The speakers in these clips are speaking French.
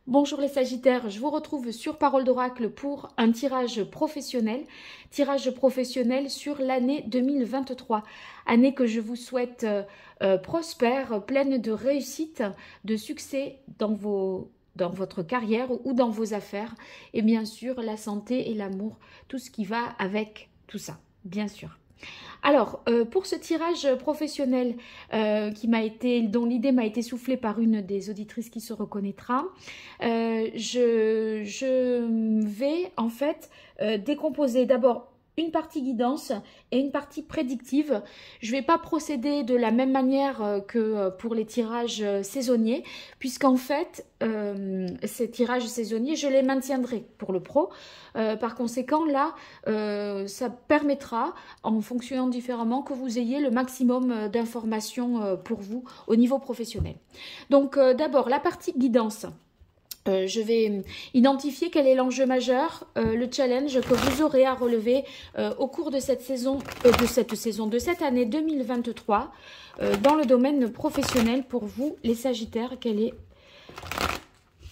Bonjour les Sagittaires, je vous retrouve sur Parole d'Oracle pour un tirage professionnel sur l'année 2023. Année que je vous souhaite prospère, pleine de réussite, de succès dans votre carrière ou dans vos affaires. Et bien sûr, la santé et l'amour, tout ce qui va avec tout ça, bien sûr. Alors, pour ce tirage professionnel dont l'idée m'a été soufflée par une des auditrices qui se reconnaîtra, je vais en fait décomposer d'abord une partie guidance et une partie prédictive. Je ne vais pas procéder de la même manière que pour les tirages saisonniers, puisqu'en fait, ces tirages saisonniers, je les maintiendrai pour le pro. Par conséquent, là, ça permettra, en fonctionnant différemment, que vous ayez le maximum d'informations pour vous au niveau professionnel. Donc, d'abord, la partie guidance. Je vais identifier quel est l'enjeu majeur, le challenge que vous aurez à relever au cours de cette année 2023 dans le domaine professionnel pour vous, les Sagittaires. Quel est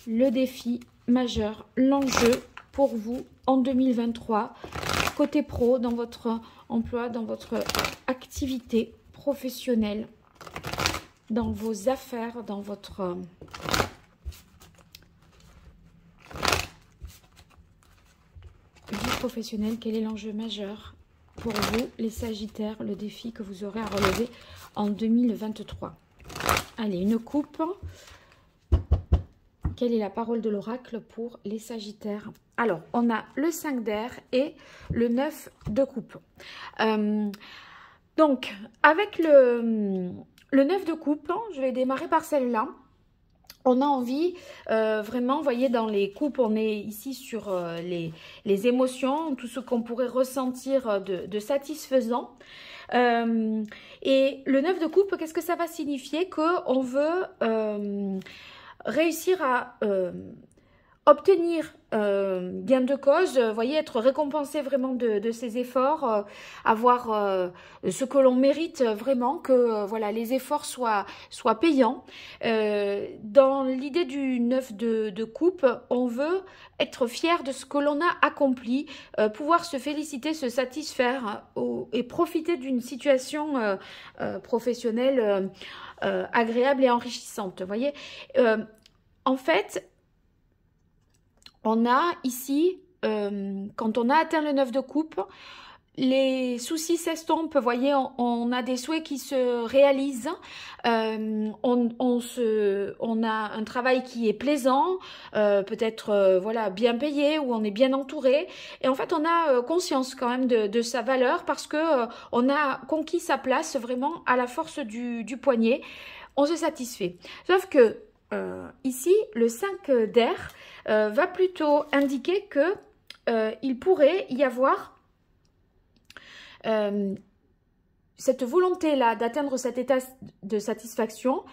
le défi majeur, l'enjeu pour vous en 2023, côté pro, dans votre emploi, dans votre activité professionnelle, dans vos affaires, dans votre... professionnel, quel est l'enjeu majeur pour vous, les Sagittaires, le défi que vous aurez à relever en 2023. Allez, une coupe. Quelle est la parole de l'oracle pour les Sagittaires? Alors, on a le 5 d'air et le 9 de coupe. Donc, avec le 9 de coupe, je vais démarrer par celle-là. On a envie, vraiment, vous voyez, dans les coupes, on est ici sur les émotions, tout ce qu'on pourrait ressentir de satisfaisant. Et le 9 de coupe, qu'est-ce que ça va signifier? Qu'on veut réussir à obtenir gain de cause, vous voyez, être récompensé vraiment de ses efforts, avoir ce que l'on mérite vraiment, que voilà, les efforts soient payants. Dans l'idée du 9 de coupe, on veut être fier de ce que l'on a accompli, pouvoir se féliciter, se satisfaire et profiter d'une situation professionnelle agréable et enrichissante. Vous voyez, en fait, on a ici, quand on a atteint le 9 de coupe, les soucis s'estompent, vous voyez, on a des souhaits qui se réalisent, on a un travail qui est plaisant, peut-être voilà, bien payé, ou on est bien entouré, et en fait on a conscience quand même de sa valeur, parce que on a conquis sa place vraiment à la force du poignet, on se satisfait. Sauf que ici, le 5 d'air va plutôt indiquer que il pourrait y avoir cette volonté-là d'atteindre cet état de satisfaction,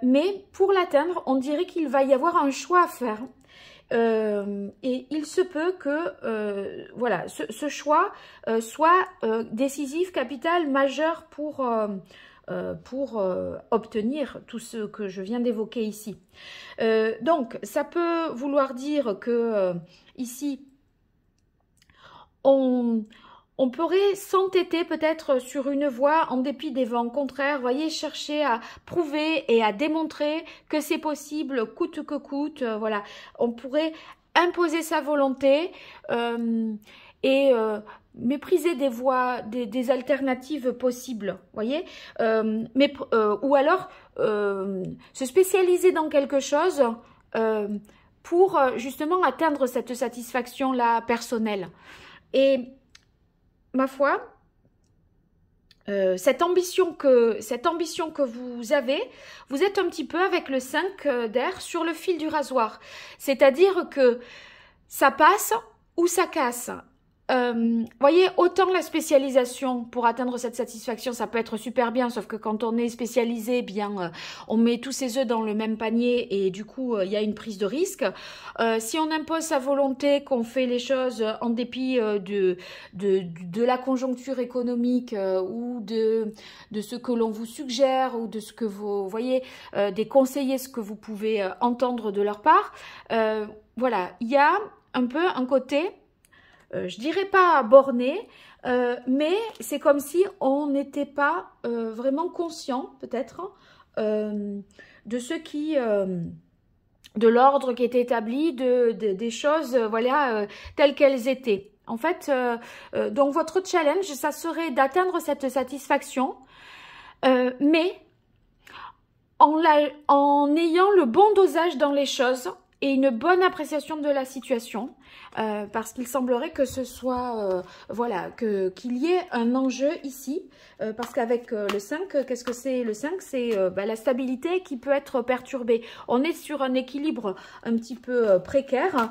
mais pour l'atteindre, on dirait qu'il va y avoir un choix à faire. Et il se peut que voilà, ce choix soit décisif, capital, majeur pour obtenir tout ce que je viens d'évoquer ici. Donc, ça peut vouloir dire que ici, on pourrait s'entêter peut-être sur une voie en dépit des vents contraires, voyez, chercher à prouver et à démontrer que c'est possible, coûte que coûte, voilà. On pourrait imposer sa volonté et mépriser des voies, des alternatives possibles, voyez, ou alors se spécialiser dans quelque chose pour justement atteindre cette satisfaction-là personnelle. Et ma foi, cette ambition que vous avez, vous êtes un petit peu avec le 5 d'air sur le fil du rasoir. C'est-à-dire que ça passe ou ça casse. voyez, autant la spécialisation pour atteindre cette satisfaction, ça peut être super bien, sauf que quand on est spécialisé, bien, on met tous ses œufs dans le même panier et du coup, il y a une prise de risque. Si on impose sa volonté, qu'on fait les choses en dépit de la conjoncture économique ou de ce que l'on vous suggère ou de ce que vous voyez, des conseillers, ce que vous pouvez entendre de leur part, voilà, il y a un peu un côté... je dirais pas borné, mais c'est comme si on n'était pas vraiment conscient, peut-être, de ce qui, de l'ordre qui était établi, des choses, voilà, telles qu'elles étaient. En fait, donc votre challenge, ça serait d'atteindre cette satisfaction, mais en ayant le bon dosage dans les choses et une bonne appréciation de la situation, parce qu'il semblerait que ce soit, voilà, qu'il y ait un enjeu ici, parce qu'avec le 5, qu'est-ce que c'est le 5? C'est la stabilité qui peut être perturbée. On est sur un équilibre un petit peu précaire,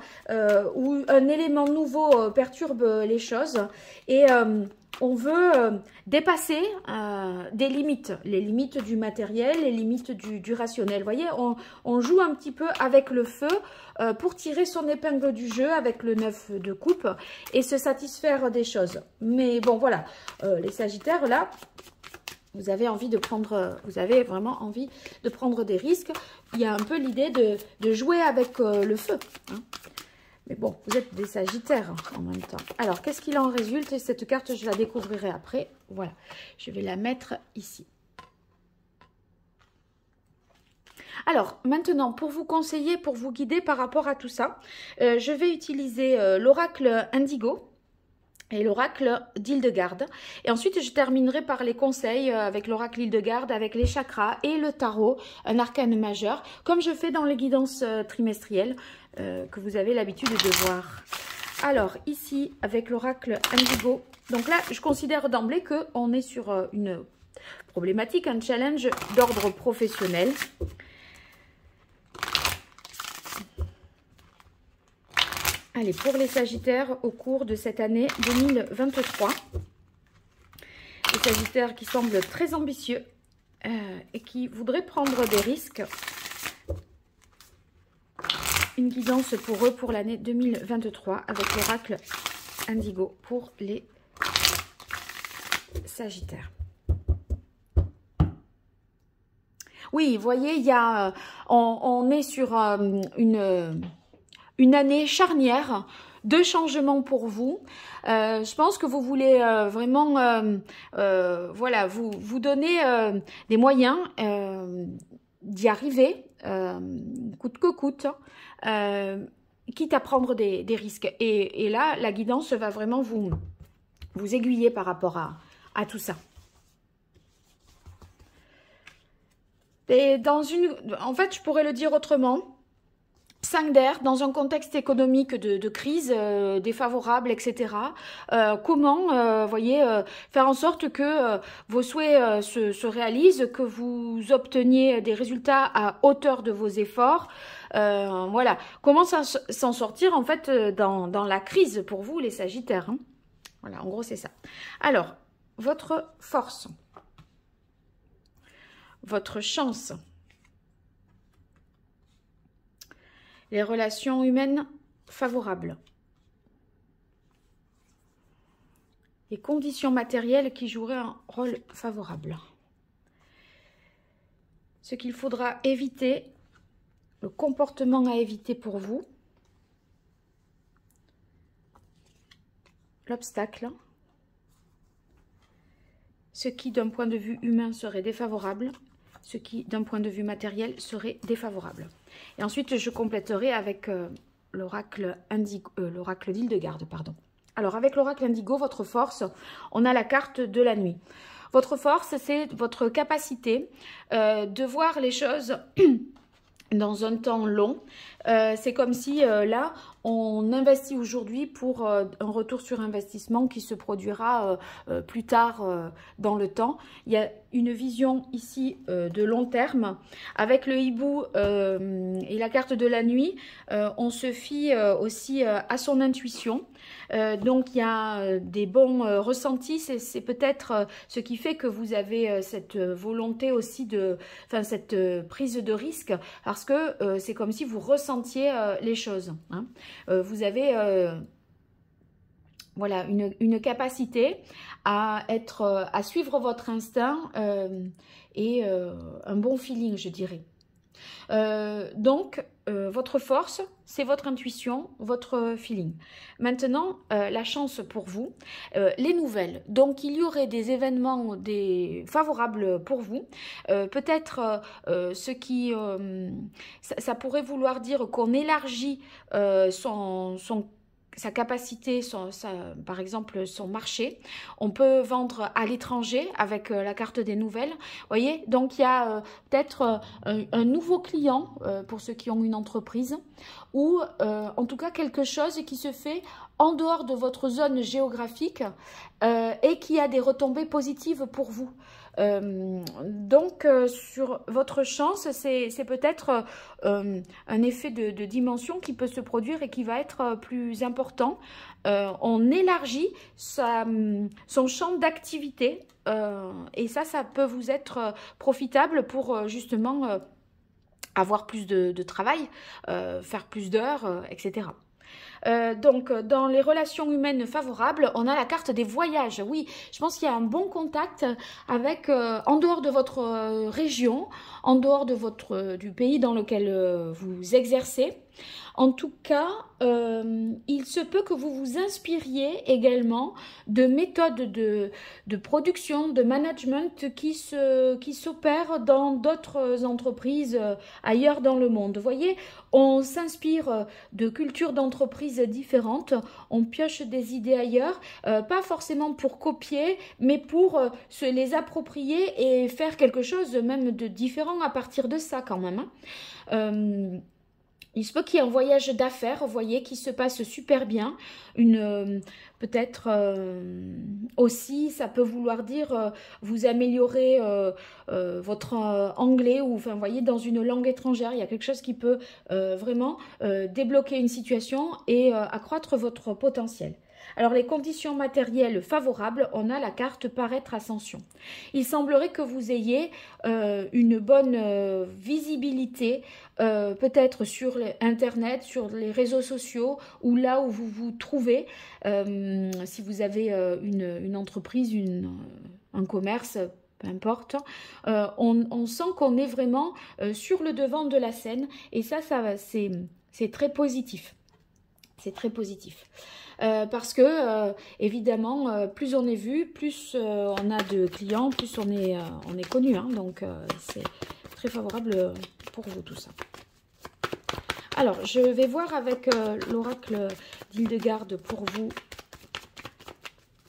où un élément nouveau perturbe les choses, et on veut dépasser des limites, les limites du matériel, les limites du rationnel. Vous voyez, on joue un petit peu avec le feu pour tirer son épingle du jeu avec le 9 de coupe et se satisfaire des choses. Mais bon, voilà, les Sagittaires, là, vous avez envie de prendre, vous avez vraiment envie de prendre des risques. Il y a un peu l'idée de jouer avec le feu, hein. Mais bon, vous êtes des Sagittaires en même temps. Alors, qu'est-ce qu'il en résulte? Et cette carte, je la découvrirai après. Voilà, je vais la mettre ici. Alors, maintenant, pour vous conseiller, pour vous guider par rapport à tout ça, je vais utiliser l'oracle Indigo et l'oracle d'Hildegarde. Et ensuite, je terminerai par les conseils avec l'oracle Hildegarde, avec les chakras et le tarot, un arcane majeur, comme je fais dans les guidances trimestrielles que vous avez l'habitude de voir. Alors, ici, avec l'oracle Indigo, donc là, je considère d'emblée qu'on est sur une problématique, un challenge d'ordre professionnel. Allez, pour les Sagittaires, au cours de cette année 2023, les Sagittaires qui semblent très ambitieux et qui voudraient prendre des risques, une guidance pour eux pour l'année 2023 avec l'oracle Indigo pour les Sagittaires. Oui, vous voyez, il y a, on est sur une année charnière de changement pour vous. Je pense que vous voulez vraiment voilà, vous donner des moyens d'y arriver, coûte que coûte, quitte à prendre des risques. Et là, la guidance va vraiment vous aiguiller par rapport à tout ça. Et en fait, je pourrais le dire autrement. 5 d'air, dans un contexte économique de crise défavorable, etc. Comment, voyez, faire en sorte que vos souhaits se réalisent, que vous obteniez des résultats à hauteur de vos efforts. Voilà, comment s'en sortir en fait dans la crise pour vous les Sagittaires, hein. Voilà, en gros c'est ça. Alors, votre force, votre chance, les relations humaines favorables, les conditions matérielles qui joueraient un rôle favorable. Ce qu'il faudra éviter, le comportement à éviter pour vous, l'obstacle, ce qui d'un point de vue humain serait défavorable, ce qui d'un point de vue matériel serait défavorable. Et ensuite, je compléterai avec l'oracle d'Hildegarde, pardon. Alors, avec l'oracle Indigo, votre force, on a la carte de la nuit. Votre force, c'est votre capacité de voir les choses dans un temps long. C'est comme si là, on investit aujourd'hui pour un retour sur investissement qui se produira plus tard dans le temps. Il y a une vision ici de long terme. Avec le hibou et la carte de la nuit, on se fie aussi à son intuition. Donc il y a des bons ressentis, c'est peut-être ce qui fait que vous avez cette volonté aussi de, enfin cette prise de risque, parce que c'est comme si vous ressentiez les choses. Hein. Vous avez voilà, une capacité à être, à suivre votre instinct et un bon feeling, je dirais. Donc, votre force, c'est votre intuition, votre feeling. Maintenant, la chance pour vous, les nouvelles. Donc, il y aurait des événements favorables pour vous. Peut-être ce qui... ça pourrait vouloir dire qu'on élargit sa capacité, par exemple son marché. On peut vendre à l'étranger avec la carte des nouvelles. Vous voyez, donc il y a peut-être un nouveau client pour ceux qui ont une entreprise ou en tout cas quelque chose qui se fait en dehors de votre zone géographique et qui a des retombées positives pour vous. Donc sur votre chance, c'est peut-être un effet de dimension qui peut se produire et qui va être plus important. On élargit son champ d'activité et ça peut vous être profitable pour justement avoir plus de travail, faire plus d'heures, etc. Donc, dans les relations humaines favorables, on a la carte des voyages. Oui, je pense qu'il y a un bon contact avec, en dehors de votre région, en dehors de du pays dans lequel vous exercez. En tout cas, il se peut que vous vous inspiriez également de méthodes de production, de management qui s'opèrent dans d'autres entreprises ailleurs dans le monde. Vous voyez, on s'inspire de cultures d'entreprises différentes, on pioche des idées ailleurs, pas forcément pour copier, mais pour se les approprier et faire quelque chose même de différent à partir de ça quand même. Hein. Il se peut qu'il y ait un voyage d'affaires, vous voyez, qui se passe super bien. Peut-être aussi, ça peut vouloir dire vous améliorer votre anglais ou, enfin, vous voyez, dans une langue étrangère. Il y a quelque chose qui peut vraiment débloquer une situation et accroître votre potentiel. Alors, les conditions matérielles favorables, on a la carte paraître ascension. Il semblerait que vous ayez une bonne visibilité, peut-être sur Internet, sur les réseaux sociaux, ou là où vous vous trouvez, si vous avez une entreprise, un commerce, peu importe, on sent qu'on est vraiment sur le devant de la scène, et ça c'est très positif. C'est très positif. Parce que évidemment plus on est vu, plus on a de clients, plus on est connu, hein, donc c'est très favorable pour vous tout ça. Alors je vais voir avec l'oracle d'Hildegarde pour vous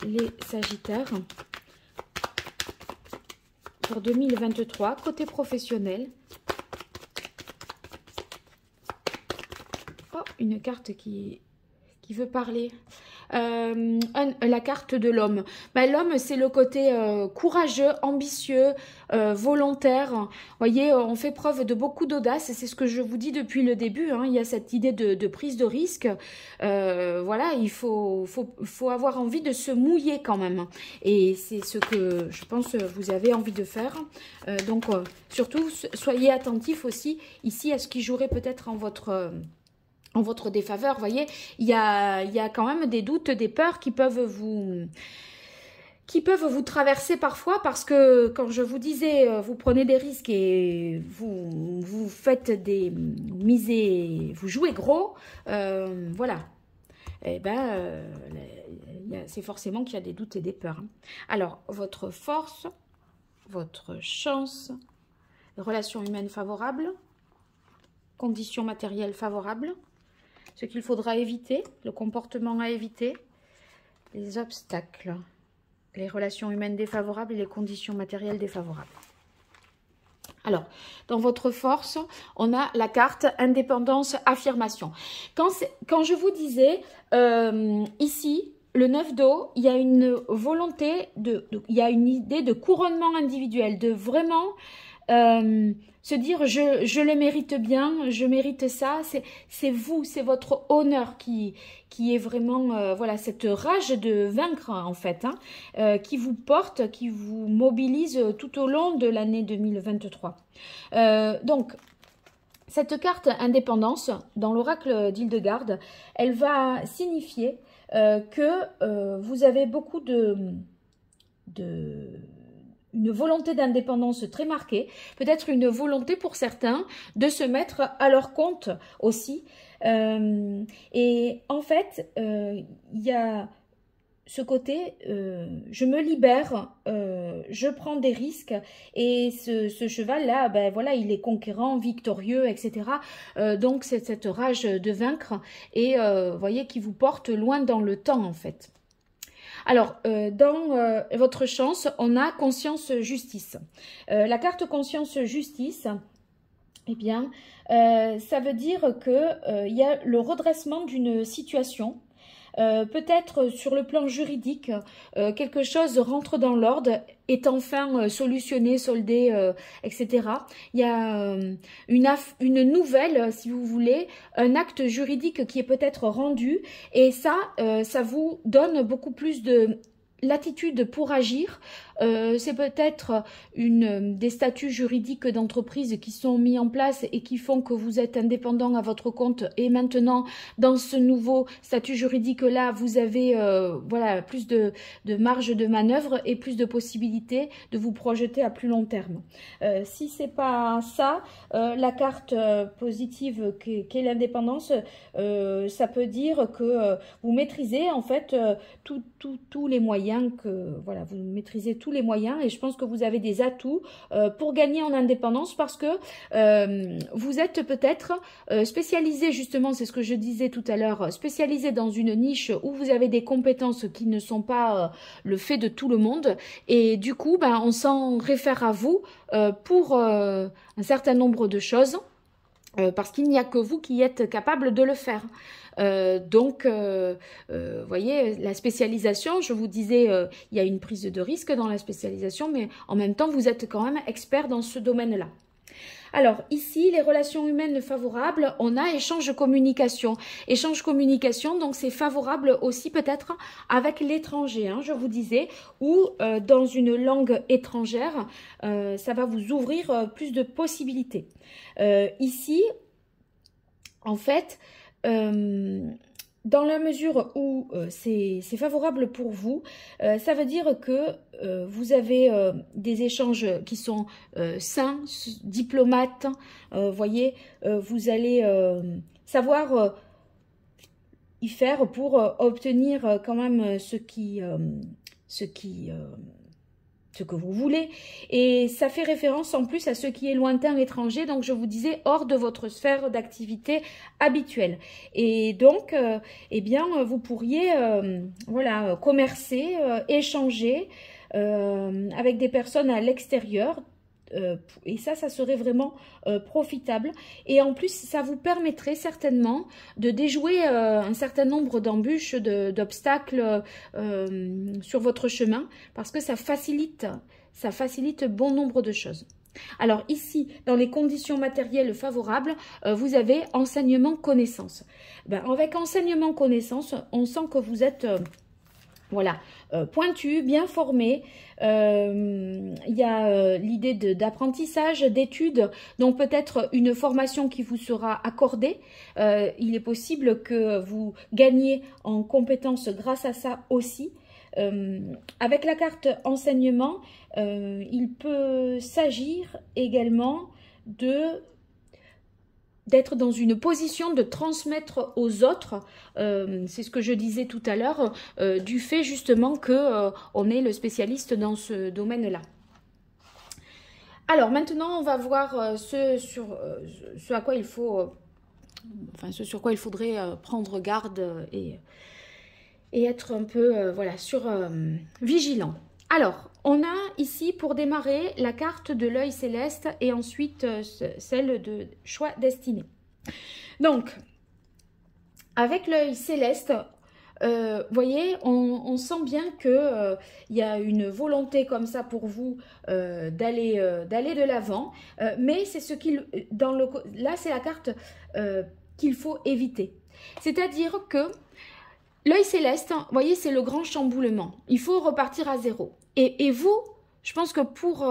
les Sagittaires pour 2023 côté professionnel. Oh, une carte qui veut parler. La carte de l'homme. Ben, l'homme, c'est le côté courageux, ambitieux, volontaire. Vous voyez, on fait preuve de beaucoup d'audace. C'est ce que je vous dis depuis le début. Hein. Il y a cette idée de prise de risque. Voilà, il faut avoir envie de se mouiller quand même. Et c'est ce que je pense vous avez envie de faire. Donc, surtout, soyez attentifs aussi ici à ce qui jouerait peut-être en votre défaveur. Vous voyez, il y a quand même des doutes, des peurs qui peuvent vous traverser parfois, parce que, quand je vous disais, vous prenez des risques et vous faites vous jouez gros, voilà. Eh ben, c'est forcément qu'il y a des doutes et des peurs. Hein. Alors, votre force, votre chance, relations humaines favorables, conditions matérielles favorables, ce qu'il faudra éviter, le comportement à éviter, les obstacles, les relations humaines défavorables et les conditions matérielles défavorables. Alors, dans votre force, on a la carte indépendance, affirmation. Quand je vous disais, ici, le 9 d'eau, il y a une volonté, il y a une idée de couronnement individuel, de vraiment se dire je le mérite bien, je mérite ça, c'est vous, c'est votre honneur qui est vraiment, voilà, cette rage de vaincre en fait, hein, qui vous porte, qui vous mobilise tout au long de l'année 2023. Donc, cette carte indépendance, dans l'oracle d'Hildegarde, elle va signifier que vous avez beaucoup une volonté d'indépendance très marquée, peut-être une volonté pour certains de se mettre à leur compte aussi. Et en fait, il y a ce côté, je me libère, je prends des risques, et ce cheval-là, ben voilà, il est conquérant, victorieux, etc. Donc c'est cette rage de vaincre, et voyez, qui vous porte loin dans le temps en fait. Alors, dans votre chance, on a conscience justice. La carte conscience justice, eh bien, ça veut dire que il y a le redressement d'une situation. Peut-être sur le plan juridique, quelque chose rentre dans l'ordre, est enfin solutionné, soldé, etc. Il y a une nouvelle, si vous voulez, un acte juridique qui est peut-être rendu, et ça, ça vous donne beaucoup plus de latitude pour agir. C'est peut-être des statuts juridiques d'entreprise qui sont mis en place et qui font que vous êtes indépendant à votre compte, et maintenant dans ce nouveau statut juridique là vous avez voilà, plus de marge de manœuvre et plus de possibilités de vous projeter à plus long terme. Si c'est pas ça, la carte positive qu'est l'indépendance, ça peut dire que vous maîtrisez en fait tous les moyens, que voilà, vous maîtrisez tous les moyens, et je pense que vous avez des atouts pour gagner en indépendance, parce que vous êtes peut-être spécialisé, justement, c'est ce que je disais tout à l'heure, spécialisé dans une niche où vous avez des compétences qui ne sont pas le fait de tout le monde, et du coup ben, on s'en réfère à vous pour un certain nombre de choses, parce qu'il n'y a que vous qui êtes capable de le faire. Donc, voyez, la spécialisation, je vous disais, il y a une prise de risque dans la spécialisation, mais en même temps, vous êtes quand même expert dans ce domaine-là. Alors, ici, les relations humaines favorables, on a échange-communication. Échange-communication, donc c'est favorable aussi peut-être avec l'étranger, hein, je vous disais, ou dans une langue étrangère, ça va vous ouvrir plus de possibilités. Ici, en fait, dans la mesure où c'est favorable pour vous, ça veut dire que vous avez des échanges qui sont sains, diplomates, voyez, vous allez savoir y faire pour obtenir quand même ce que vous voulez, et ça fait référence en plus à ce qui est lointain, étranger, donc je vous disais hors de votre sphère d'activité habituelle, et donc eh bien vous pourriez voilà, commercer, échanger avec des personnes à l'extérieur, et ça serait vraiment profitable, et en plus ça vous permettrait certainement de déjouer un certain nombre d'embûches, d'obstacles sur votre chemin, parce que ça facilite bon nombre de choses. Alors ici, dans les conditions matérielles favorables, vous avez enseignement connaissance. Ben, avec enseignement connaissance, on sent que vous êtes voilà, pointu, bien formé. Il y a l'idée d'apprentissage, d'études, donc peut-être une formation qui vous sera accordée. Il est possible que vous gagniez en compétences grâce à ça aussi. Avec la carte enseignement, il peut s'agir également d'être dans une position de transmettre aux autres, c'est ce que je disais tout à l'heure, du fait justement que on est le spécialiste dans ce domaine-là. Alors maintenant, on va voir ce à quoi il faut, enfin ce sur quoi il faudrait prendre garde et être un peu voilà, vigilant. Alors, on a ici pour démarrer la carte de l'œil céleste et ensuite celle de choix destiné. Donc, avec l'œil céleste, voyez, on sent bien que y a une volonté comme ça pour vous d'aller de l'avant, mais c'est ce qu'il là c'est la carte qu'il faut éviter. C'est-à-dire que l'œil céleste, vous voyez, c'est le grand chamboulement. Il faut repartir à zéro. Et vous, je pense que pour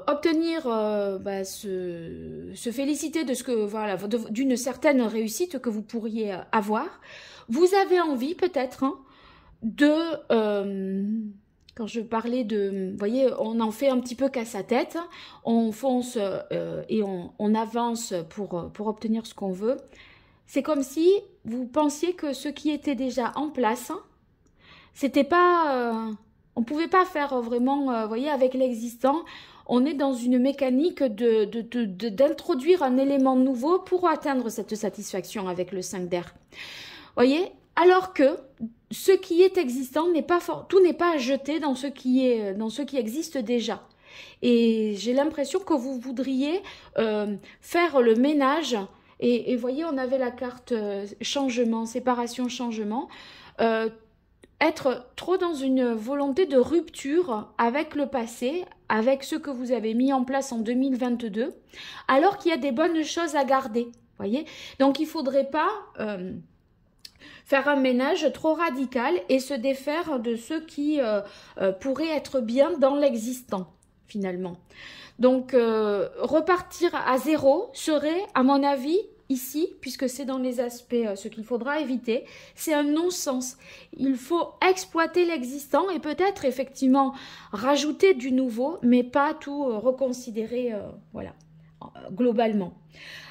obtenir, se féliciter de ce que, voilà, d'une certaine réussite que vous pourriez avoir, vous avez envie peut-être quand je parlais de, vous voyez, on en fait un petit peu qu'à sa tête, on fonce et on avance pour obtenir ce qu'on veut. C'est comme si vous pensiez que ce qui était déjà en place, c'était pas, on pouvait pas faire vraiment, vous voyez, avec l'existant. On est dans une mécanique d'introduire un élément nouveau pour atteindre cette satisfaction avec le 5 d'air. Voyez, alors que ce qui est existant n'est pas tout n'est pas jeté dans ce qui existe déjà. Et j'ai l'impression que vous voudriez faire le ménage. Et voyez, on avait la carte changement, séparation, changement. Être trop dans une volonté de rupture avec le passé, avec ce que vous avez mis en place en 2022, alors qu'il y a des bonnes choses à garder. Voyez, donc il ne faudrait pas faire un ménage trop radical et se défaire de ce qui pourrait être bien dans l'existant, finalement. Donc, repartir à zéro serait, à mon avis, ici, puisque c'est dans les aspects, ce qu'il faudra éviter, c'est un non-sens. Il faut exploiter l'existant et peut-être, effectivement, rajouter du nouveau, mais pas tout reconsidérer, voilà, globalement.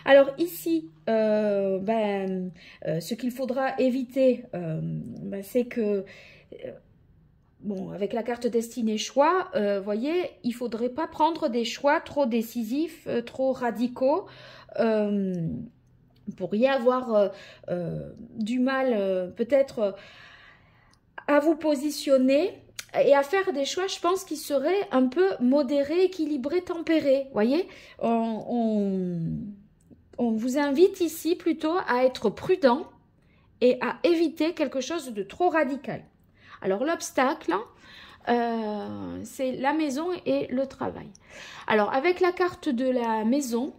Alors ici, ce qu'il faudra éviter, c'est que... bon, avec la carte destinée choix, voyez, il ne faudrait pas prendre des choix trop décisifs, trop radicaux. Vous pourriez avoir du mal peut-être à vous positionner et à faire des choix, je pense, qui seraient un peu modérés, équilibrés, tempérés. Voyez, on vous invite ici plutôt à être prudent et à éviter quelque chose de trop radical. Alors l'obstacle, c'est la maison et le travail. Alors avec la carte de la maison,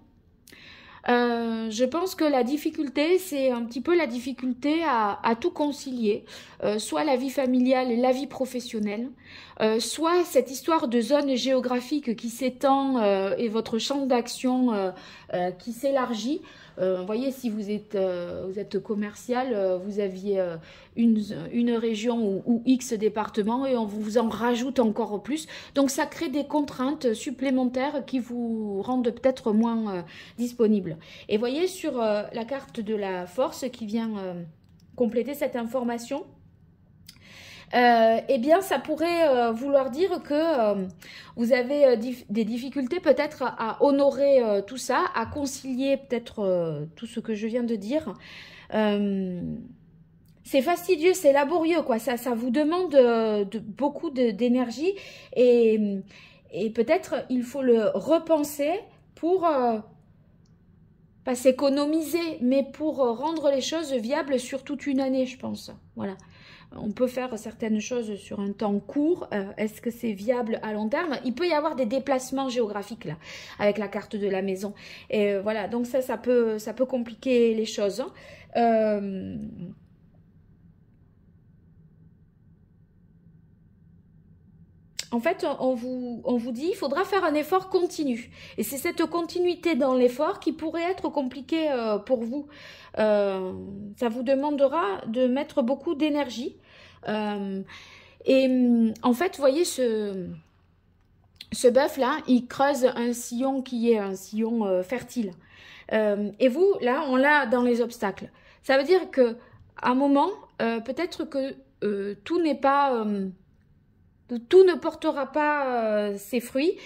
je pense que la difficulté, c'est un petit peu la difficulté à tout concilier, soit la vie familiale et la vie professionnelle, soit cette histoire de zone géographique qui s'étend et votre champ d'action qui s'élargit. Vous voyez, si vous êtes commercial, vous aviez une région ou X départements et on vous en rajoute encore plus. Donc, ça crée des contraintes supplémentaires qui vous rendent peut-être moins disponibles. Et voyez, sur la carte de la force qui vient compléter cette information, eh bien, ça pourrait vouloir dire que vous avez des difficultés peut-être à honorer tout ça, à concilier peut-être tout ce que je viens de dire. C'est fastidieux, c'est laborieux, quoi. Ça vous demande beaucoup d'énergie et peut-être il faut le repenser pour pas s'économiser, mais pour rendre les choses viables sur toute une année, je pense. Voilà. On peut faire certaines choses sur un temps court. Est-ce que c'est viable à long terme? Il peut y avoir des déplacements géographiques là, avec la carte de la maison. Et voilà, donc ça peut compliquer les choses. En fait, on vous dit, il faudra faire un effort continu. Et c'est cette continuité dans l'effort qui pourrait être compliquée pour vous. Ça vous demandera de mettre beaucoup d'énergie. En fait, vous voyez, ce bœuf-là, il creuse un sillon qui est un sillon fertile. Et vous, là, on l'a dans les obstacles. Ça veut dire qu'à un moment, peut-être que tout n'est pas... tout ne portera pas ses fruits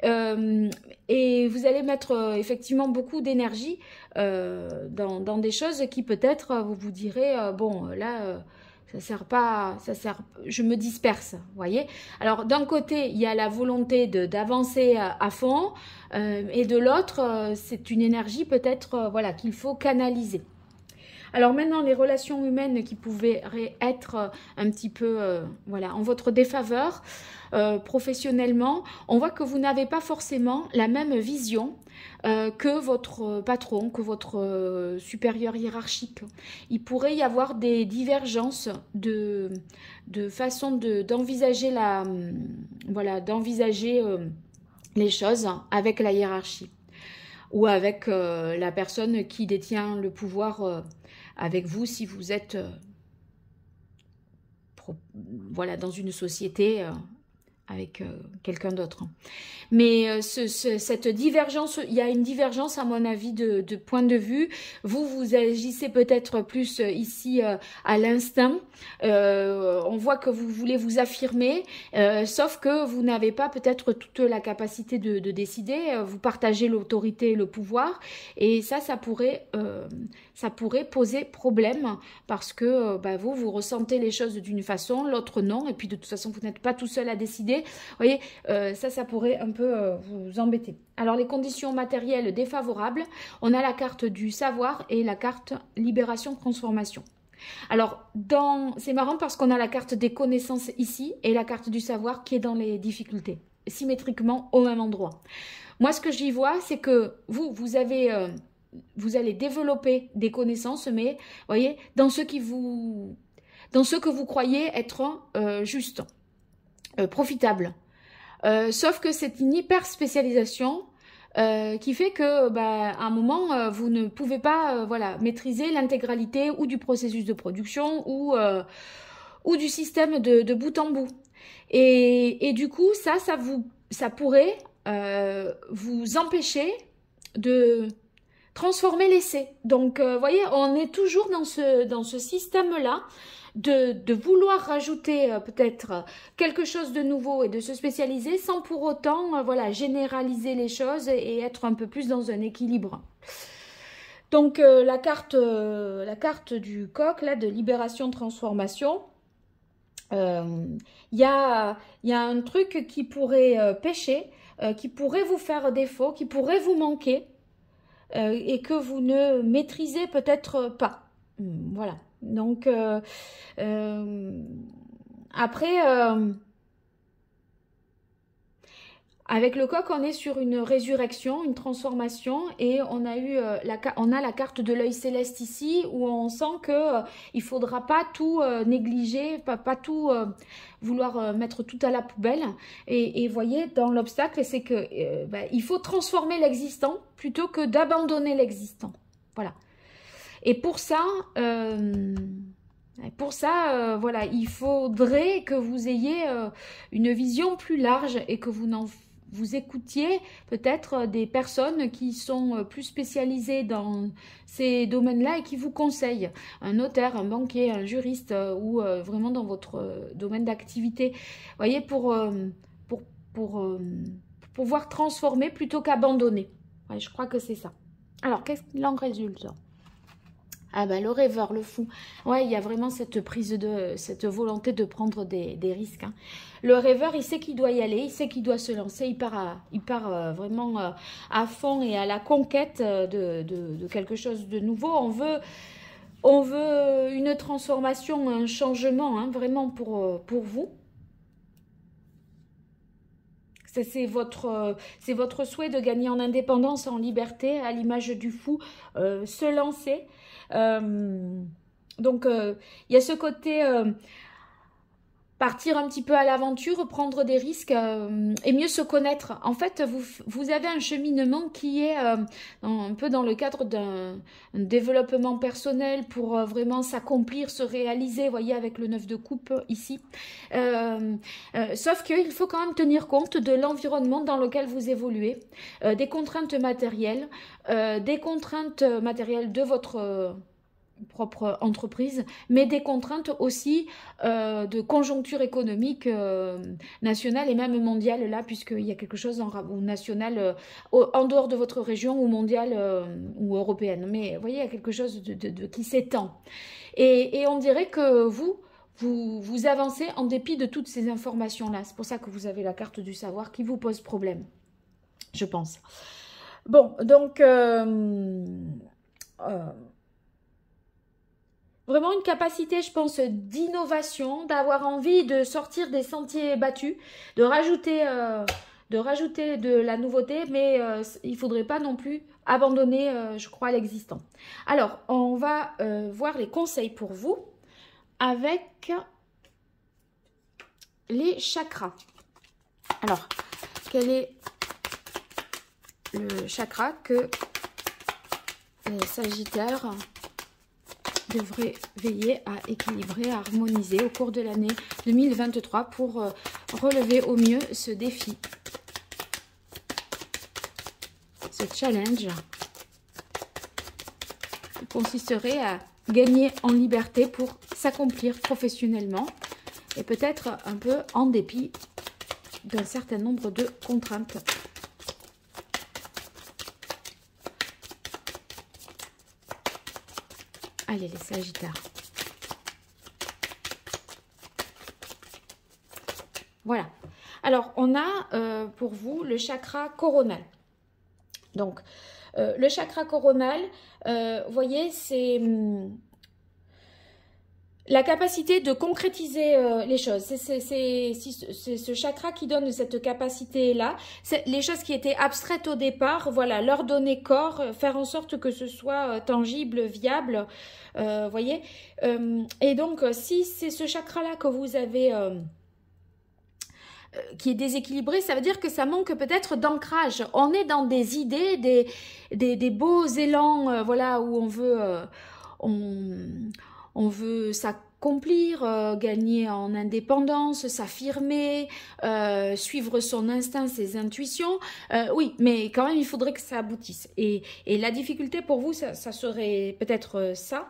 et vous allez mettre effectivement beaucoup d'énergie dans des choses qui peut-être vous direz bon là Ça sert pas, je me disperse, vous voyez. Alors d'un côté, il y a la volonté d'avancer à fond, et de l'autre, c'est une énergie peut-être, voilà, qu'il faut canaliser. Alors maintenant, les relations humaines qui pouvaient être un petit peu voilà, en votre défaveur, professionnellement, on voit que vous n'avez pas forcément la même vision que votre patron, que votre supérieur hiérarchique. Il pourrait y avoir des divergences de façon d'envisager voilà, d'envisager les choses avec la hiérarchie ou avec la personne qui détient le pouvoir avec vous si vous êtes voilà, dans une société avec quelqu'un d'autre. Mais cette divergence, il y a une divergence à mon avis de point de vue. Vous agissez peut-être plus ici à l'instinct. On voit que vous voulez vous affirmer, sauf que vous n'avez pas peut-être toute la capacité de décider. Vous partagez l'autorité et le pouvoir, et ça pourrait poser problème parce que vous ressentez les choses d'une façon, l'autre non, et puis de toute façon vous n'êtes pas tout seul à décider. Vous voyez, ça pourrait un peu vous embêter. Alors les conditions matérielles défavorables, on a la carte du savoir et la carte libération transformation. Alors c'est marrant parce qu'on a la carte des connaissances ici et la carte du savoir qui est dans les difficultés, symétriquement au même endroit. Moi ce que j'y vois, c'est que vous allez développer des connaissances, mais vous voyez, dans ce que vous croyez être juste, profitable. Sauf que c'est une hyper spécialisation qui fait que à un moment vous ne pouvez pas voilà, maîtriser l'intégralité ou du processus de production ou du système de bout en bout. Et du coup ça pourrait vous empêcher de transformer l'essai. Donc vous voyez, on est toujours dans ce système-là de vouloir rajouter peut-être quelque chose de nouveau et de se spécialiser sans pour autant voilà, généraliser les choses et être un peu plus dans un équilibre. Donc la carte du coq là, de libération transformation, il y a un truc qui pourrait pêcher, qui pourrait vous faire défaut, qui pourrait vous manquer et que vous ne maîtrisez peut-être pas. Voilà. Donc, après, avec le coq, on est sur une résurrection, une transformation, et on a la carte de l'œil céleste ici, où on sent que il faudra pas tout négliger, pas tout vouloir mettre tout à la poubelle. Et voyez, dans l'obstacle, c'est que il faut transformer l'existant plutôt que d'abandonner l'existant. Voilà. Et pour ça, voilà, il faudrait que vous ayez une vision plus large et que vous écoutiez peut-être des personnes qui sont plus spécialisées dans ces domaines-là et qui vous conseillent. Un notaire, un banquier, un juriste ou vraiment dans votre domaine d'activité. Vous voyez, pour pouvoir transformer plutôt qu'abandonner. Ouais, je crois que c'est ça. Alors, qu'est-ce qu'il en résulte ? Ah le rêveur, le fou. Ouais, il y a vraiment cette cette volonté de prendre des risques. Hein. Le rêveur, il sait qu'il doit y aller, il sait qu'il doit se lancer, il part vraiment à fond et à la conquête de quelque chose de nouveau. On veut une transformation, un changement, hein, vraiment pour vous. C'est votre souhait de gagner en indépendance, en liberté, à l'image du fou, se lancer. Donc, il y a ce côté partir un petit peu à l'aventure, prendre des risques et mieux se connaître. En fait, vous avez un cheminement qui est un peu dans le cadre d'un développement personnel pour vraiment s'accomplir, se réaliser, vous voyez, avec le 9 de coupe ici. Sauf qu'il faut quand même tenir compte de l'environnement dans lequel vous évoluez, des contraintes matérielles de votre propre entreprise, mais des contraintes aussi de conjoncture économique nationale et même mondiale là, puisqu'il y a quelque chose national en dehors de votre région ou mondiale ou européenne. Mais vous voyez, il y a quelque chose qui s'étend. Et on dirait que vous avancez en dépit de toutes ces informations-là. C'est pour ça que vous avez la carte du savoir qui vous pose problème, je pense. Bon, donc, vraiment une capacité, je pense, d'innovation, d'avoir envie de sortir des sentiers battus, de rajouter de la nouveauté, mais il ne faudrait pas non plus abandonner, je crois, l'existant. Alors, on va voir les conseils pour vous avec les chakras. Alors, quel est le chakra que les Sagittaires devraient veiller à équilibrer, à harmoniser au cours de l'année 2023 pour relever au mieux ce défi, ce challenge qui consisterait à gagner en liberté pour s'accomplir professionnellement et peut-être un peu en dépit d'un certain nombre de contraintes. Allez les Sagittaires. Voilà. Alors, on a pour vous le chakra coronal. Donc, le chakra coronal, vous voyez, c'est la capacité de concrétiser les choses. C'est ce chakra qui donne cette capacité-là. Les choses qui étaient abstraites au départ, voilà, leur donner corps, faire en sorte que ce soit tangible, viable, voyez. Et donc, si c'est ce chakra-là que vous avez... qui est déséquilibré, ça veut dire que ça manque peut-être d'ancrage. On est dans des idées, des beaux élans, voilà, où on veut s'accomplir, gagner en indépendance, s'affirmer, suivre son instinct, ses intuitions. Oui, mais quand même, il faudrait que ça aboutisse. Et la difficulté pour vous, ça serait peut-être ça.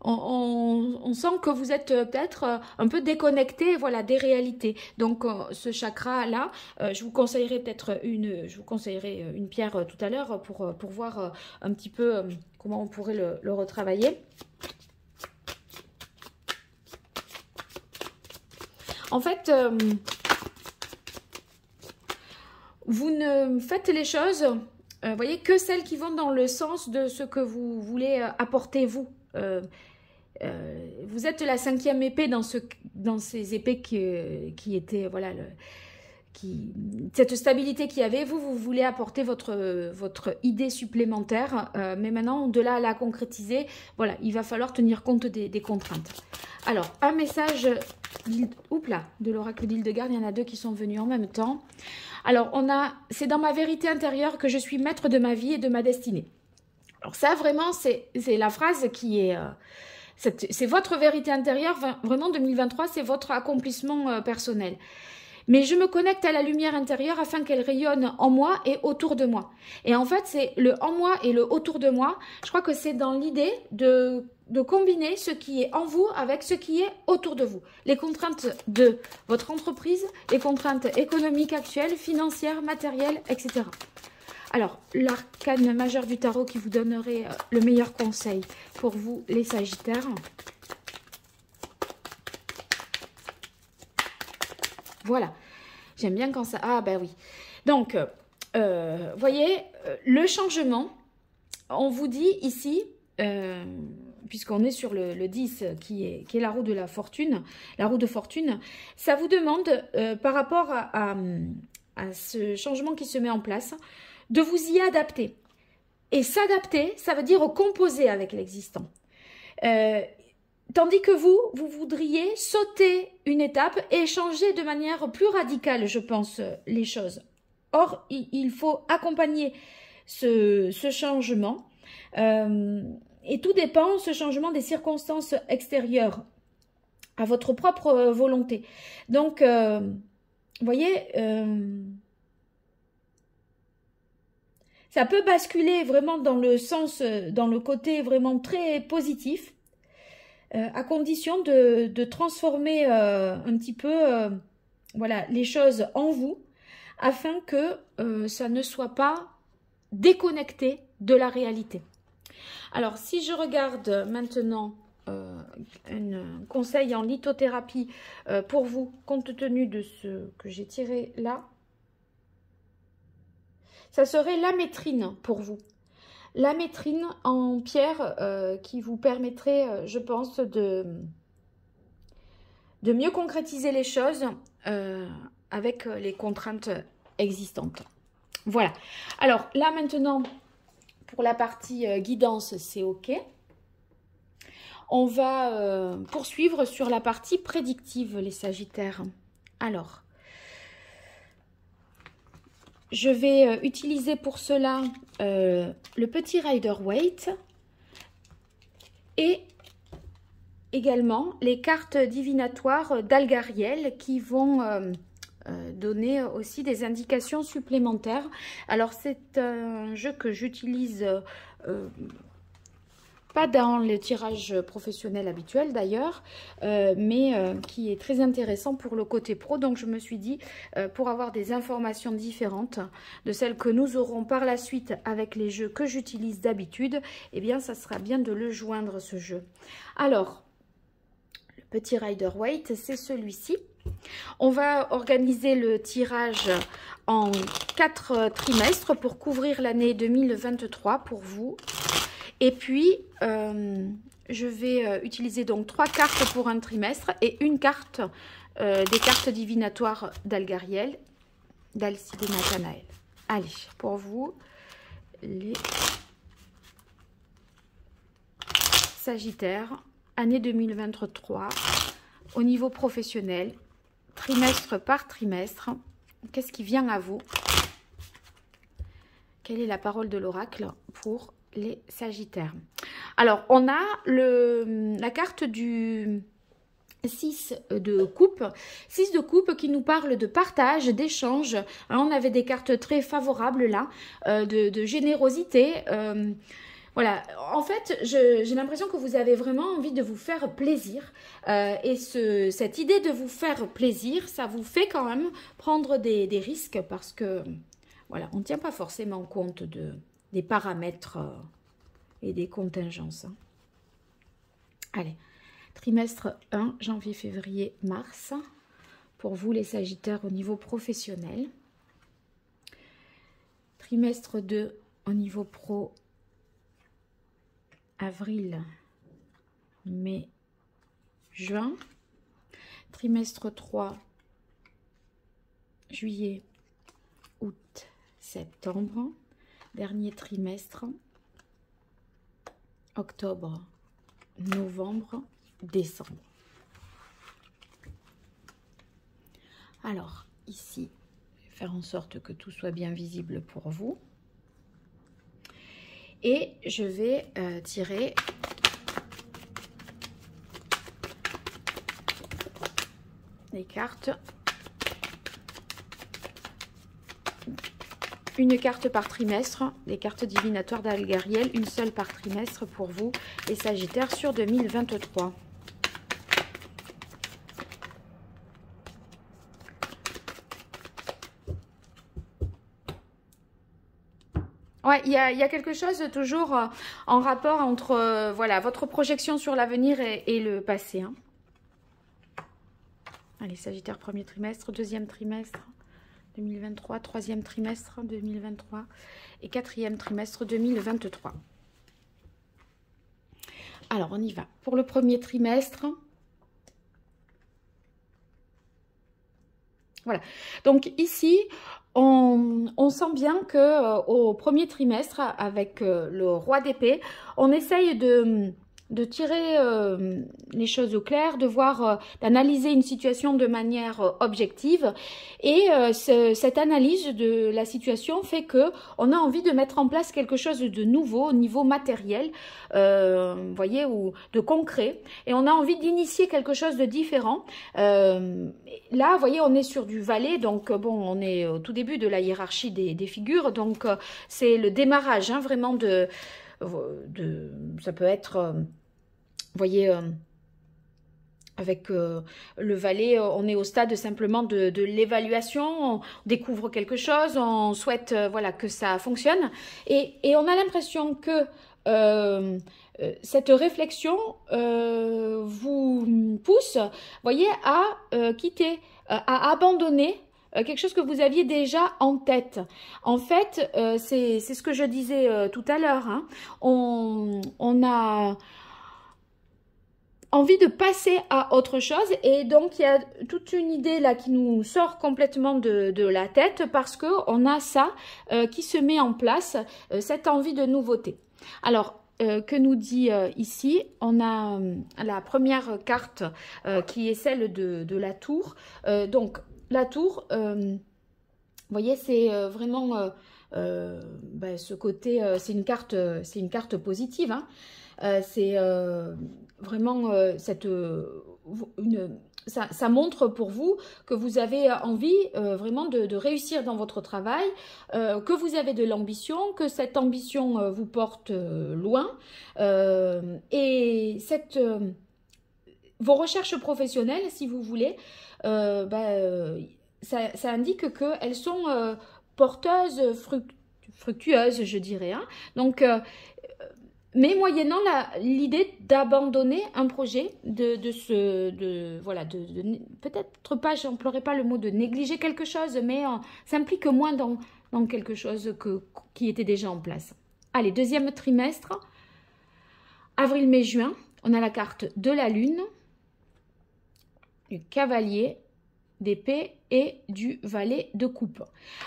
On sent que vous êtes peut-être un peu déconnecté, voilà, des réalités. Donc ce chakra là, je vous conseillerais peut-être une pierre tout à l'heure pour voir un petit peu comment on pourrait le retravailler. En fait, vous ne faites les choses, voyez, que celles qui vont dans le sens de ce que vous voulez apporter vous. Vous êtes la 5e épée dans ces épées qui étaient, voilà, cette stabilité qu'il y avait. Vous voulez apporter votre idée supplémentaire, mais maintenant, de là à la concrétiser, voilà, il va falloir tenir compte des contraintes. Alors, un message de l'oracle d'Hildegarde, il y en a 2 qui sont venus en même temps. Alors, c'est dans ma vérité intérieure que je suis maître de ma vie et de ma destinée. Alors ça, vraiment, c'est la phrase qui est... c'est votre vérité intérieure, vraiment 2023, c'est votre accomplissement personnel. Mais je me connecte à la lumière intérieure afin qu'elle rayonne en moi et autour de moi. Et en fait, c'est le en moi et le autour de moi. Je crois que c'est dans l'idée de combiner ce qui est en vous avec ce qui est autour de vous. Les contraintes de votre entreprise, les contraintes économiques actuelles, financières, matérielles, etc. Alors, l'arcane majeur du tarot qui vous donnerait le meilleur conseil pour vous, les Sagittaires. Voilà. J'aime bien quand ça... Ah, ben oui. Donc, voyez, le changement, on vous dit ici, puisqu'on est sur le 10, qui est la roue de la fortune, la roue de fortune, ça vous demande, par rapport à ce changement qui se met en place, de vous y adapter. Et s'adapter, ça veut dire composer avec l'existant. Tandis que vous voudriez sauter une étape et changer de manière plus radicale, je pense, les choses. Or, il faut accompagner ce changement. Et tout dépend, ce changement, des circonstances extérieures à votre propre volonté. Donc, vous voyez... ça peut basculer vraiment dans le sens, dans le côté vraiment très positif, à condition de transformer un petit peu voilà, les choses en vous, afin que ça ne soit pas déconnecté de la réalité. Alors, si je regarde maintenant un conseil en lithothérapie pour vous, compte tenu de ce que j'ai tiré là. Ça serait la métrine pour vous. La métrine en pierre qui vous permettrait, je pense, de mieux concrétiser les choses avec les contraintes existantes. Voilà. Alors là maintenant, pour la partie guidance, c'est OK. On va poursuivre sur la partie prédictive, les Sagittaires. Alors, je vais utiliser pour cela le petit Rider-Waite et également les cartes divinatoires d'Algariel qui vont donner aussi des indications supplémentaires. Alors, c'est un jeu que j'utilise pas dans le tirage professionnel habituel d'ailleurs, mais qui est très intéressant pour le côté pro. Donc je me suis dit, pour avoir des informations différentes de celles que nous aurons par la suite avec les jeux que j'utilise d'habitude, eh bien ça sera bien de le joindre, ce jeu. Alors, le petit Rider-Waite, c'est celui-ci. On va organiser le tirage en 4 trimestres pour couvrir l'année 2023 pour vous. Et puis, je vais utiliser donc 3 cartes pour un trimestre et une carte des cartes divinatoires d'Algariel, d'Alcide Nathanaël. Allez, pour vous, les Sagittaires, année 2023, au niveau professionnel, trimestre par trimestre, qu'est-ce qui vient à vous? Quelle est la parole de l'oracle pour les Sagittaires? Alors, on a la carte du 6 de coupe. 6 de coupe qui nous parle de partage, d'échange. On avait des cartes très favorables là, de générosité. Voilà, en fait, j'ai l'impression que vous avez vraiment envie de vous faire plaisir. Et cette idée de vous faire plaisir, ça vous fait quand même prendre des risques parce que, voilà, on ne tient pas forcément compte des paramètres et des contingences. Allez, trimestre 1, janvier, février, mars, pour vous les Sagittaires au niveau professionnel. Trimestre 2 au niveau pro, avril, mai, juin. Trimestre 3, juillet, août, septembre. Dernier trimestre, octobre, novembre, décembre. Alors, ici, je vais faire en sorte que tout soit bien visible pour vous. Et je vais tirer les cartes. Une carte par trimestre, les cartes divinatoires d'Algariel, une seule par trimestre pour vous, les Sagittaires, sur 2023. Ouais, il y a quelque chose toujours en rapport entre voilà, votre projection sur l'avenir et le passé. Hein. Allez, Sagittaire, premier trimestre, deuxième trimestre 2023, troisième trimestre 2023 et quatrième trimestre 2023. Alors, on y va. Pour le premier trimestre, voilà. Donc ici, on sent bien que au premier trimestre, avec le roi d'épée, on essaye de tirer les choses au clair, de voir, d'analyser une situation de manière objective. Et cette analyse de la situation fait que on a envie de mettre en place quelque chose de nouveau au niveau matériel, vous voyez, ou de concret. Et on a envie d'initier quelque chose de différent. Là, vous voyez, on est sur du valet, donc bon, on est au tout début de la hiérarchie des figures. Donc, c'est le démarrage, hein, vraiment ça peut être... Vous voyez, avec le valet, on est au stade simplement de l'évaluation, on découvre quelque chose, on souhaite voilà, que ça fonctionne. Et on a l'impression que cette réflexion vous pousse, voyez, à quitter, à abandonner quelque chose que vous aviez déjà en tête. En fait, c'est ce que je disais tout à l'heure, hein. On a envie de passer à autre chose et donc il y a toute une idée là qui nous sort complètement de la tête parce que on a ça qui se met en place, cette envie de nouveauté. Alors, que nous dit ici? On a la première carte qui est celle de la tour. Donc, la tour, vous voyez, c'est vraiment ben, ce côté, c'est une carte positive, hein. C'est vraiment ça montre pour vous que vous avez envie vraiment de réussir dans votre travail, que vous avez de l'ambition, que cette ambition vous porte loin et vos recherches professionnelles, si vous voulez, ça indique qu'elles sont porteuses, fructueuses, je dirais, hein. Donc, mais moyennant l'idée d'abandonner un projet, voilà, peut-être pas, j'emploierai pas le mot de négliger quelque chose, mais ça implique moins dans quelque chose qui était déjà en place. Allez, deuxième trimestre, avril, mai, juin, on a la carte de la lune, du cavalier d'épée et du valet de coupe.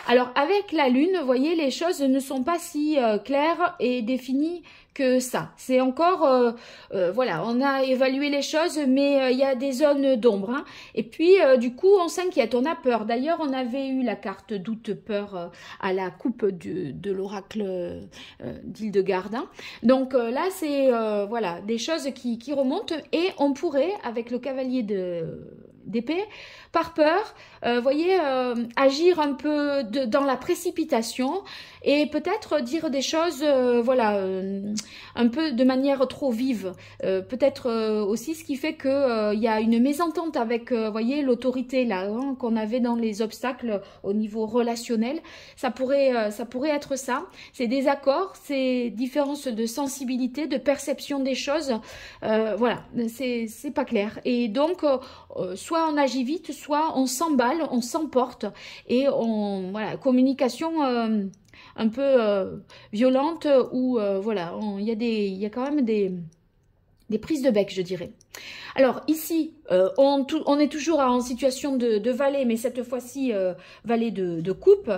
Alors avec la lune, vous voyez, les choses ne sont pas si claires et définies que ça. C'est encore, voilà, on a évalué les choses, mais il y a des zones d'ombre, hein. Et puis, du coup, on s'inquiète, on a peur. D'ailleurs, on avait eu la carte doute peur à la coupe de l'oracle d'Hildegarde, hein. Donc là, c'est, voilà, des choses qui remontent et on pourrait, avec le cavalier d'épée, par peur, voyez, agir un peu dans la précipitation et peut-être dire des choses, voilà, un peu de manière trop vive. Peut-être aussi ce qui fait que y a une mésentente avec, voyez, l'autorité là, hein, qu'on avait dans les obstacles au niveau relationnel. Ça pourrait être ça. C'est des accords, c'est différences de sensibilité, de perception des choses. Voilà, c'est pas clair. Et donc, soit on agit vite, soit on s'emballe, on s'emporte et voilà, communication un peu violente où voilà, il y a quand même des prises de bec, je dirais. Alors ici, on est toujours en situation de valet, mais cette fois-ci valet de coupe.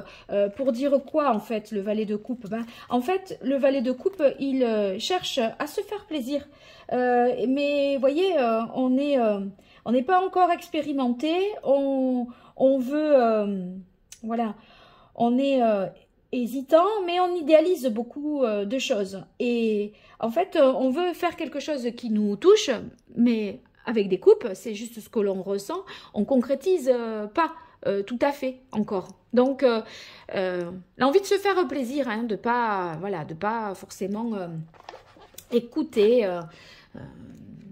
Pour dire quoi en fait, le valet de coupe? En fait, le valet de coupe, il cherche à se faire plaisir. Mais voyez, on n'est pas encore expérimenté. On veut, voilà, on est hésitant, mais on idéalise beaucoup de choses. Et en fait, on veut faire quelque chose qui nous touche, mais avec des coupes, c'est juste ce que l'on ressent. On concrétise pas tout à fait encore. Donc, l'envie de se faire plaisir, hein, de pas, voilà, de pas forcément écouter.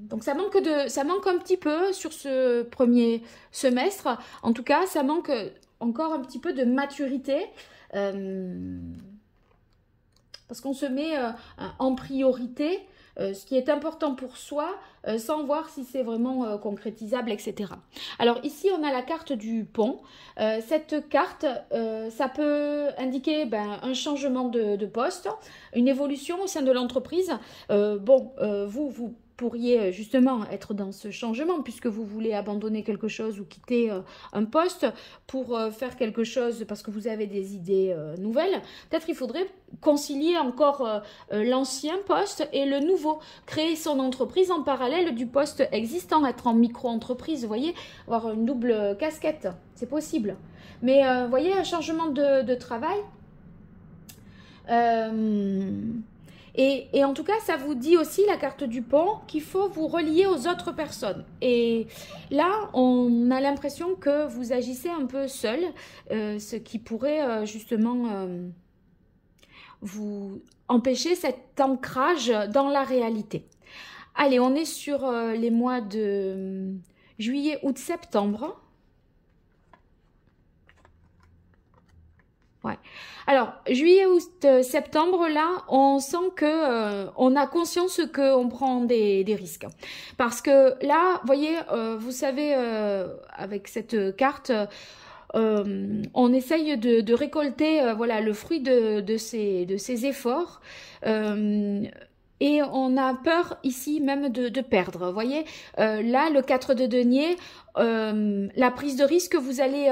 Donc ça manque un petit peu sur ce premier semestre. En tout cas, ça manque encore un petit peu de maturité. Parce qu'on se met en priorité ce qui est important pour soi sans voir si c'est vraiment concrétisable, etc. Alors ici, on a la carte du pont. Cette carte, ça peut indiquer un changement de poste, une évolution au sein de l'entreprise. Vous pourriez justement être dans ce changement puisque vous voulez abandonner quelque chose ou quitter un poste pour faire quelque chose parce que vous avez des idées nouvelles. Peut-être il faudrait concilier encore l'ancien poste et le nouveau, créer son entreprise en parallèle du poste existant, être en micro-entreprise, vous voyez, avoir une double casquette, c'est possible. Mais vous voyez, un changement de travail. Et en tout cas, ça vous dit aussi, la carte du pont, qu'il faut vous relier aux autres personnes. Et là, on a l'impression que vous agissez un peu seul, ce qui pourrait justement vous empêcher cet ancrage dans la réalité. Allez, on est sur les mois de juillet, août, septembre. Ouais. Alors, juillet, août, septembre, là, on sent que on a conscience qu'on prend des risques. Parce que là, vous voyez, vous savez, avec cette carte, on essaye de récolter voilà, le fruit de ces efforts. Et on a peur ici même de perdre. Vous voyez, là, le 4 de denier, la prise de risque, vous allez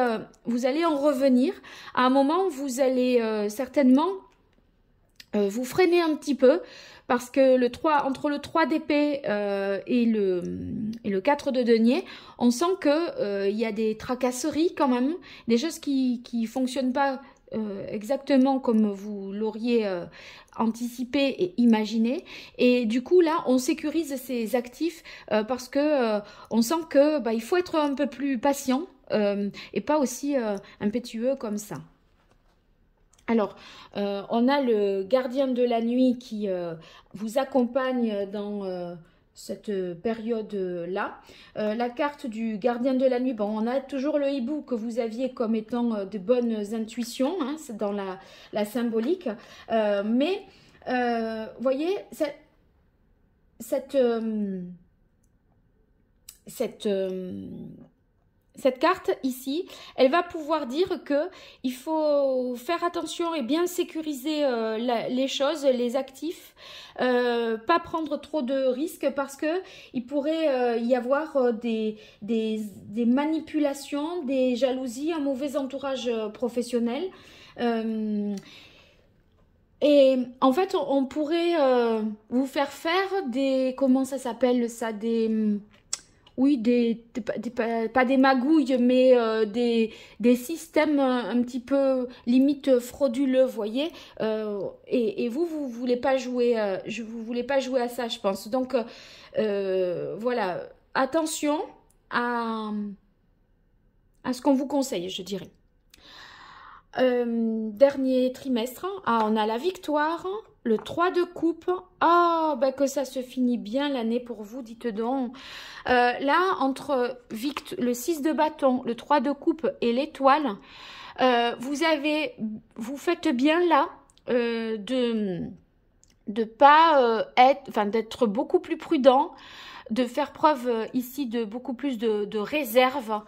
en revenir. À un moment, vous allez certainement vous freiner un petit peu parce que entre le 3 d'épée et le 4 de denier, on sent que il y a des tracasseries quand même, des choses qui fonctionnent pas exactement comme vous l'auriez anticipé et imaginé. Et du coup, là, on sécurise ces actifs parce que on sent que il faut être un peu plus patient et pas aussi impétueux comme ça. Alors, on a le gardien de la nuit qui vous accompagne dans cette période-là. La carte du gardien de la nuit, bon, on a toujours le hibou que vous aviez comme étant de bonnes intuitions, hein, c'est dans la symbolique. Mais, voyez, cette carte ici, elle va pouvoir dire que il faut faire attention et bien sécuriser les choses, les actifs, pas prendre trop de risques parce que il pourrait y avoir des manipulations, des jalousies, un mauvais entourage professionnel. Et en fait, on pourrait vous faire comment ça s'appelle ça, oui, pas des magouilles, mais des systèmes un petit peu limite frauduleux, vous voyez. Et vous voulez pas jouer, vous voulez pas jouer à ça, je pense. Donc, voilà, attention à ce qu'on vous conseille, je dirais. Dernier trimestre, on a la victoire, le 3 de coupe. Que ça se finit bien l'année pour vous, dites donc. Là, entre le 6 de bâton, le 3 de coupe et l'étoile, vous faites bien là de pas d'être beaucoup plus prudent, de faire preuve ici de beaucoup plus de réserve.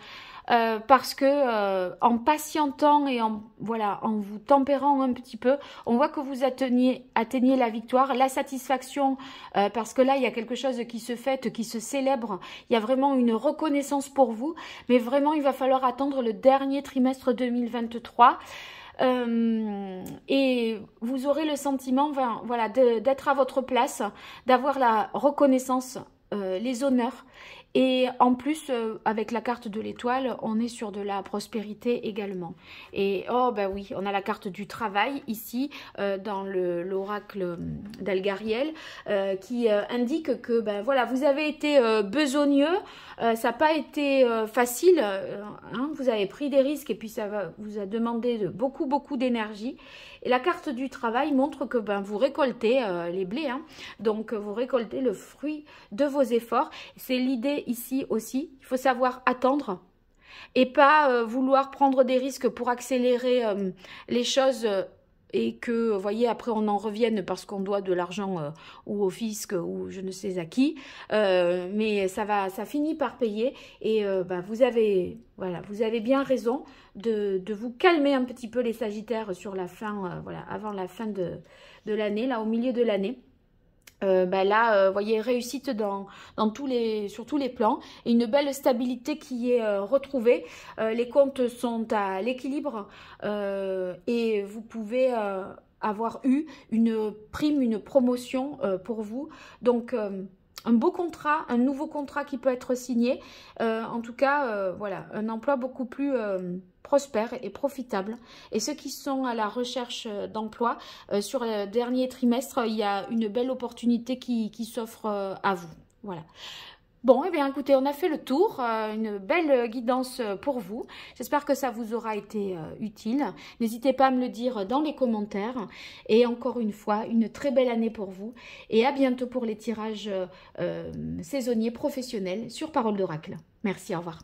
Parce que en patientant et en vous tempérant un petit peu, on voit que vous atteignez la victoire, la satisfaction, parce que là il y a quelque chose qui se fête, qui se célèbre, il y a vraiment une reconnaissance pour vous, mais vraiment il va falloir attendre le dernier trimestre 2023. Et vous aurez le sentiment d'être à votre place, d'avoir la reconnaissance, les honneurs. Et en plus, avec la carte de l'étoile, on est sur de la prospérité également. Et oui, on a la carte du travail ici, dans l'oracle d'Algariel, qui indique que vous avez été besogneux, ça n'a pas été facile, hein, vous avez pris des risques et puis ça vous a demandé beaucoup d'énergie. Et la carte du travail montre que vous récoltez les blés, hein, donc vous récoltez le fruit de vos efforts. C'est l'idée ici aussi, il faut savoir attendre et pas vouloir prendre des risques pour accélérer les choses et que, vous voyez, après on en revienne parce qu'on doit de l'argent ou au fisc ou je ne sais à qui, mais ça finit par payer et vous avez bien raison de vous calmer un petit peu les Sagittaires sur la fin, avant la fin de l'année, là au milieu de l'année. Vous voyez, réussite sur tous les plans et une belle stabilité qui est retrouvée. Les comptes sont à l'équilibre et vous pouvez avoir eu une prime, une promotion pour vous. Donc, un beau contrat, un nouveau contrat qui peut être signé. En tout cas, un emploi beaucoup plus prospère et profitable. Et ceux qui sont à la recherche d'emploi, sur le dernier trimestre, il y a une belle opportunité qui s'offre à vous. Voilà. Bon, eh bien, écoutez, on a fait le tour, une belle guidance pour vous. J'espère que ça vous aura été utile. N'hésitez pas à me le dire dans les commentaires. Et encore une fois, une très belle année pour vous. Et à bientôt pour les tirages saisonniers professionnels sur Parole d'Oracle. Merci, au revoir.